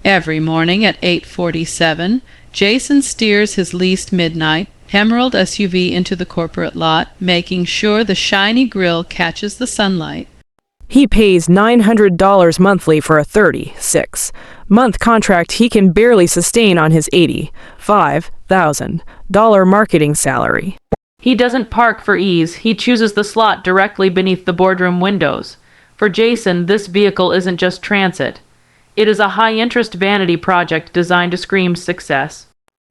Every morning at 8:47, Jason steers his leased Midnight Emerald SUV into the corporate lot, making sure the shiny grille catches the sunlight. He pays $900 monthly for a 36-month contract he can barely sustain on his $85,000 marketing salary. He doesn't park for ease. He chooses the slot directly beneath the boardroom windows. For Jason, this vehicle isn't just transit. It is a high-interest vanity project designed to scream success.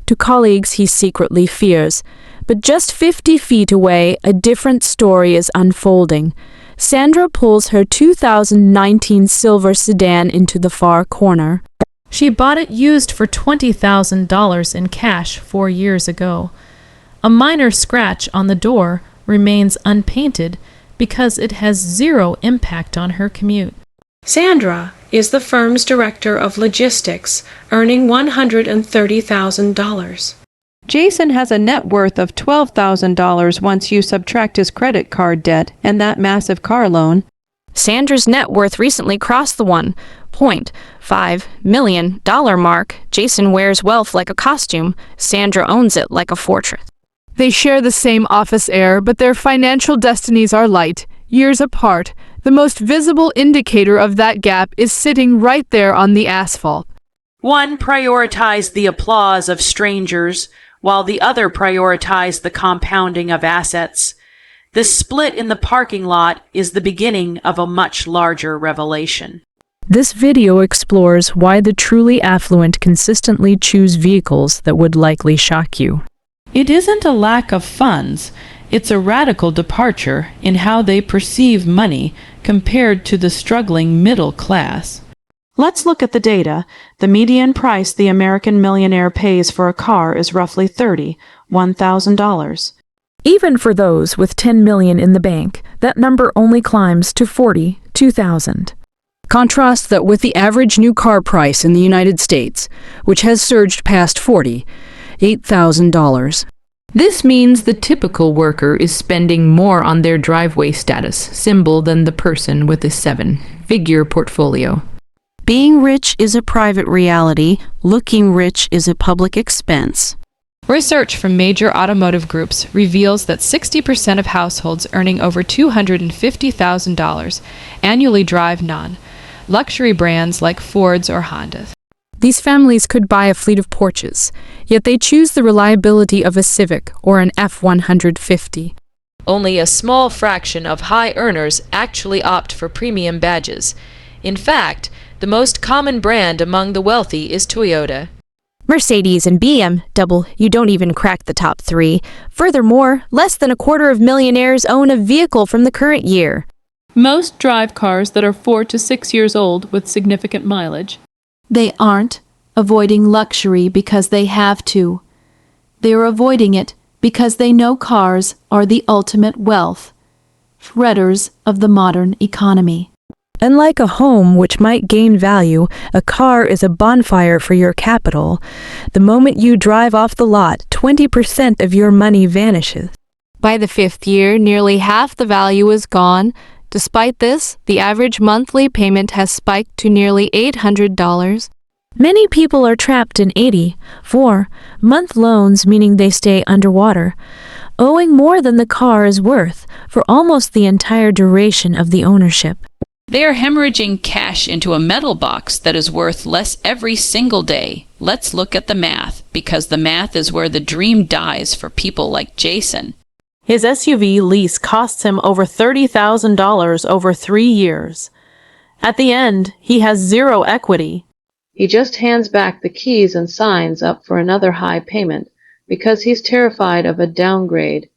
To colleagues he secretly fears, but just 50 feet away, a different story is unfolding. Sandra pulls her 2019 silver sedan into the far corner. She bought it used for $20,000 in cash 4 years ago. A minor scratch on the door remains unpainted because it has zero impact on her commute. Sandra is the firm's director of logistics, earning $130,000. Jason has a net worth of $12,000 once you subtract his credit card debt and that massive car loan. Sandra's net worth recently crossed the $1.5 million mark. Jason wears wealth like a costume. Sandra owns it like a fortress. They share the same office air, but their financial destinies are light years apart. The most visible indicator of that gap is sitting right there on the asphalt. One prioritized the applause of strangers, while the other prioritized the compounding of assets. This split in the parking lot is the beginning of a much larger revelation. This video explores why the truly affluent consistently choose vehicles that would likely shock you. It isn't a lack of funds, it's a radical departure in how they perceive money compared to the struggling middle class. Let's look at the data. The median price the American millionaire pays for a car is roughly $31,000. Even for those with $10 million in the bank, that number only climbs to $42,000. Contrast that with the average new car price in the United States, which has surged past $48,000. This means the typical worker is spending more on their driveway status symbol than the person with a 7-figure portfolio. Being rich is a private reality. Looking rich is a public expense. Research from major automotive groups reveals that 60% of households earning over $250,000 annually drive non-luxury brands like Fords or Hondas. These families could buy a fleet of Porsches, yet they choose the reliability of a Civic or an F-150. Only a small fraction of high earners actually opt for premium badges. In fact, the most common brand among the wealthy is Toyota. Mercedes and BMW don't even crack the top 3. Furthermore, less than a quarter of millionaires own a vehicle from the current year. Most drive cars that are 4 to 6 years old with significant mileage. They aren't avoiding luxury because they have to. They are avoiding it because they know cars are the ultimate wealth, threaders of the modern economy. Unlike a home which might gain value, a car is a bonfire for your capital. The moment you drive off the lot, 20% of your money vanishes. By the 5th year, nearly half the value is gone. Despite this, the average monthly payment has spiked to nearly $800. Many people are trapped in 84-month loans, meaning they stay underwater, owing more than the car is worth for almost the entire duration of the ownership. They are hemorrhaging cash into a metal box that is worth less every single day. Let's look at the math, because the math is where the dream dies for people like Jason. His SUV lease costs him over $30,000 over 3 years. At the end, he has zero equity. He just hands back the keys and signs up for another high payment because he's terrified of a downgrade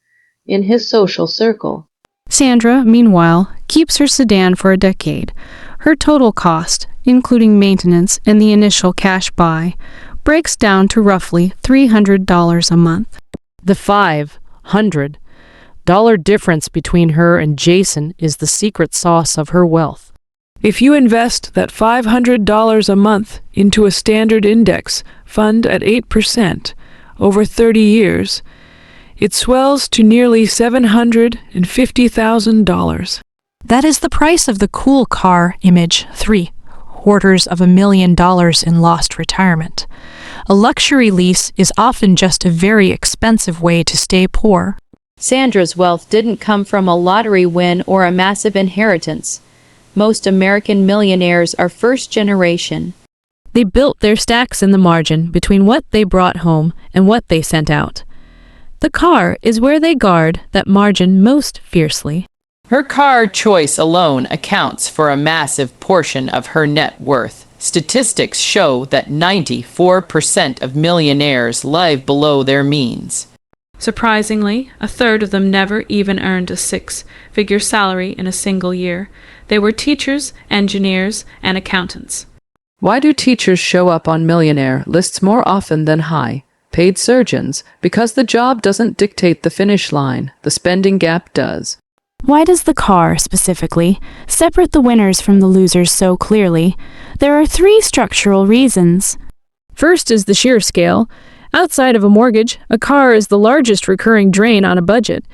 in his social circle. Sandra, meanwhile, keeps her sedan for a decade. Her total cost, including maintenance and the initial cash buy, breaks down to roughly $300 a month. The $500 difference between her and Jason is the secret sauce of her wealth. If you invest that $500 a month into a standard index fund at 8% over 30 years, it swells to nearly $750,000. That is the price of the cool car image 3 hoarders of $1 million in lost retirement. A luxury lease is often just a very expensive way to stay poor. Sandra's wealth didn't come from a lottery win or a massive inheritance. Most American millionaires are first generation. They built their stacks in the margin between what they brought home and what they sent out. The car is where they guard that margin most fiercely. Her car choice alone accounts for a massive portion of her net worth. Statistics show that 94% of millionaires live below their means. Surprisingly, a third of them never even earned a six-figure salary in a single year. They were teachers, engineers, and accountants. Why do teachers show up on millionaire lists more often than high-paid surgeons? Because the job doesn't dictate the finish line, the spending gap does. Why does the car, specifically, separate the winners from the losers so clearly? There are 3 structural reasons. First is the sheer scale. Outside of a mortgage, a car is the largest recurring drain on a budget.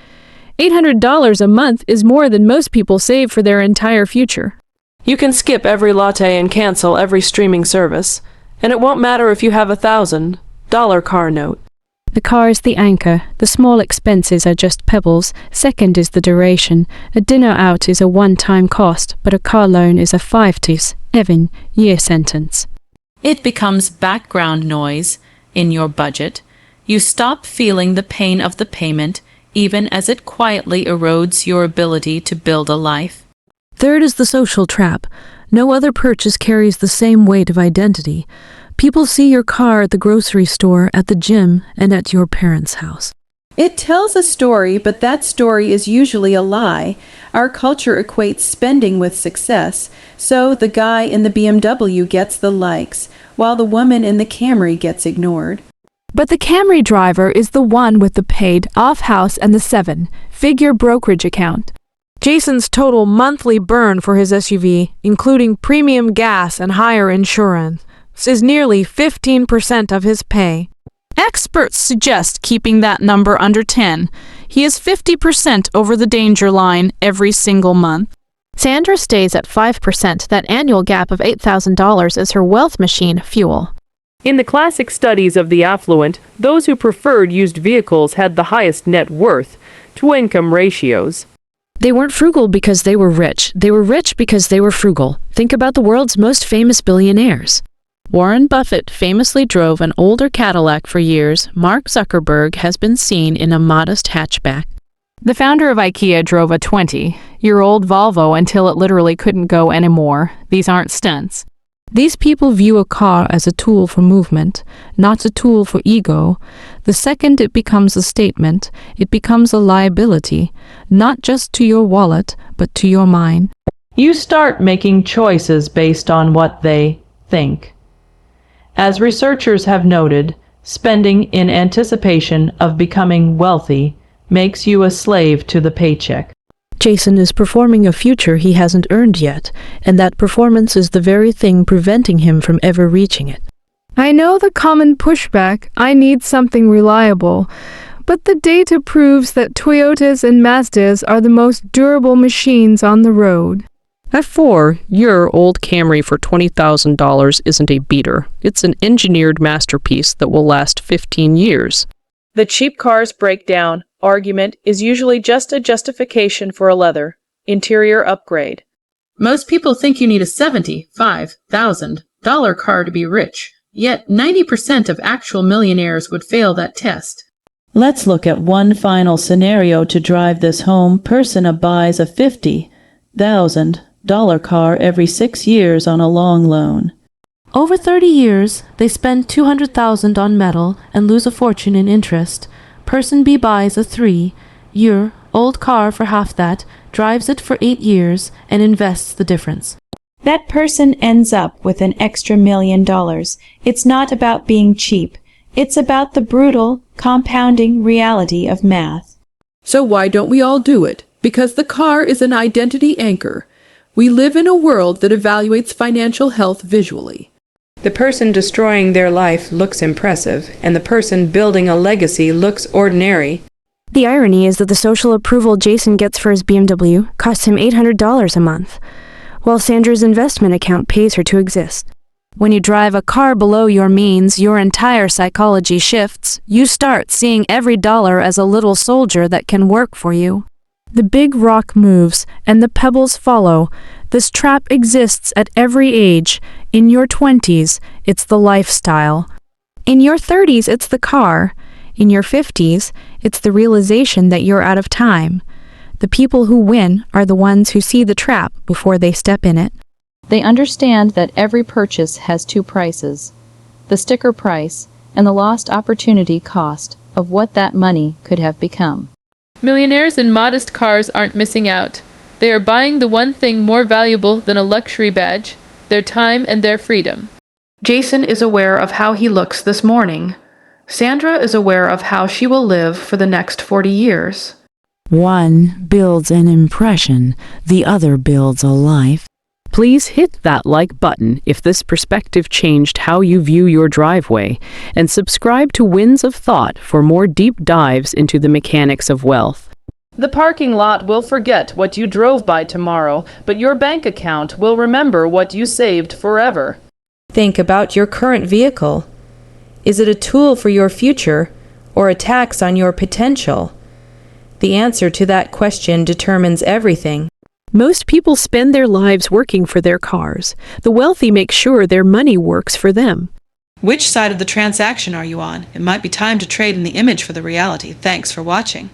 $800 a month is more than most people save for their entire future. You can skip every latte and cancel every streaming service, and it won't matter if you have $1,000 car note. The car is the anchor. The small expenses are just pebbles. Second is the duration. A dinner out is a one-time cost, but a car loan is a 5 to 7 year sentence. It becomes background noise in your budget. You stop feeling the pain of the payment, even as it quietly erodes your ability to build a life. Third is the social trap. No other purchase carries the same weight of identity. People see your car at the grocery store, at the gym, and at your parents' house. It tells a story, but that story is usually a lie. Our culture equates spending with success, so the guy in the BMW gets the likes, while the woman in the Camry gets ignored. But the Camry driver is the one with the paid-off house and the 7-figure brokerage account. Jason's total monthly burn for his SUV, including premium gas and higher insurance, is nearly 15% of his pay. Experts suggest keeping that number under 10. He is 50% over the danger line every single month. Sandra stays at 5%. That annual gap of $8,000 is her wealth machine fuel. In the classic studies of the affluent, those who preferred used vehicles had the highest net worth to income ratios. They weren't frugal because they were rich. They were rich because they were frugal. Think about the world's most famous billionaires. Warren Buffett famously drove an older Cadillac for years. Mark Zuckerberg has been seen in a modest hatchback. The founder of IKEA drove a 20-year-old Volvo until it literally couldn't go anymore. These aren't stunts. These people view a car as a tool for movement, not a tool for ego. The second it becomes a statement, it becomes a liability, not just to your wallet, but to your mind. You start making choices based on what they think. As researchers have noted, spending in anticipation of becoming wealthy makes you a slave to the paycheck. Jason is performing a future he hasn't earned yet, and that performance is the very thing preventing him from ever reaching it. I know the common pushback, I need something reliable, but the data proves that Toyotas and Mazdas are the most durable machines on the road. At 4, your old Camry for $20,000 isn't a beater. It's an engineered masterpiece that will last 15 years. The cheap cars break down argument is usually just a justification for a leather interior upgrade. Most people think you need a $75,000 car to be rich, yet 90% of actual millionaires would fail that test. Let's look at one final scenario to drive this home. Person buys a $50,000 car every 6 years on a long loan. Over 30 years, they spend $200,000 on metal and lose a fortune in interest. Person B buys a 3-year-old car for half that, drives it for 8 years, and invests the difference. That person ends up with an extra $1 million. It's not about being cheap. It's about the brutal, compounding reality of math. So why don't we all do it? Because the car is an identity anchor. We live in a world that evaluates financial health visually. The person destroying their life looks impressive, and the person building a legacy looks ordinary. The irony is that the social approval Jason gets for his BMW costs him $800 a month. while Sandra's investment account pays her to exist. When you drive a car below your means, your entire psychology shifts. You start seeing every dollar as a little soldier that can work for you. The big rock moves, and the pebbles follow. This trap exists at every age. In your 20s, it's the lifestyle. In your 30s, it's the car. In your 50s, it's the realization that you're out of time. The people who win are the ones who see the trap before they step in it. They understand that every purchase has two prices: the sticker price and the lost opportunity cost of what that money could have become. Millionaires in modest cars aren't missing out. They are buying the one thing more valuable than a luxury badge: their time and their freedom. Jason is aware of how he looks this morning. Sandra is aware of how she will live for the next 40 years. One builds an impression, the other builds a life. Please hit that like button if this perspective changed how you view your driveway, and subscribe to Winds of Thought for more deep dives into the mechanics of wealth. The parking lot will forget what you drove by tomorrow, but your bank account will remember what you saved forever. Think about your current vehicle. Is it a tool for your future or a tax on your potential? The answer to that question determines everything. Most people spend their lives working for their cars. The wealthy make sure their money works for them. Which side of the transaction are you on? It might be time to trade in the image for the reality. Thanks for watching.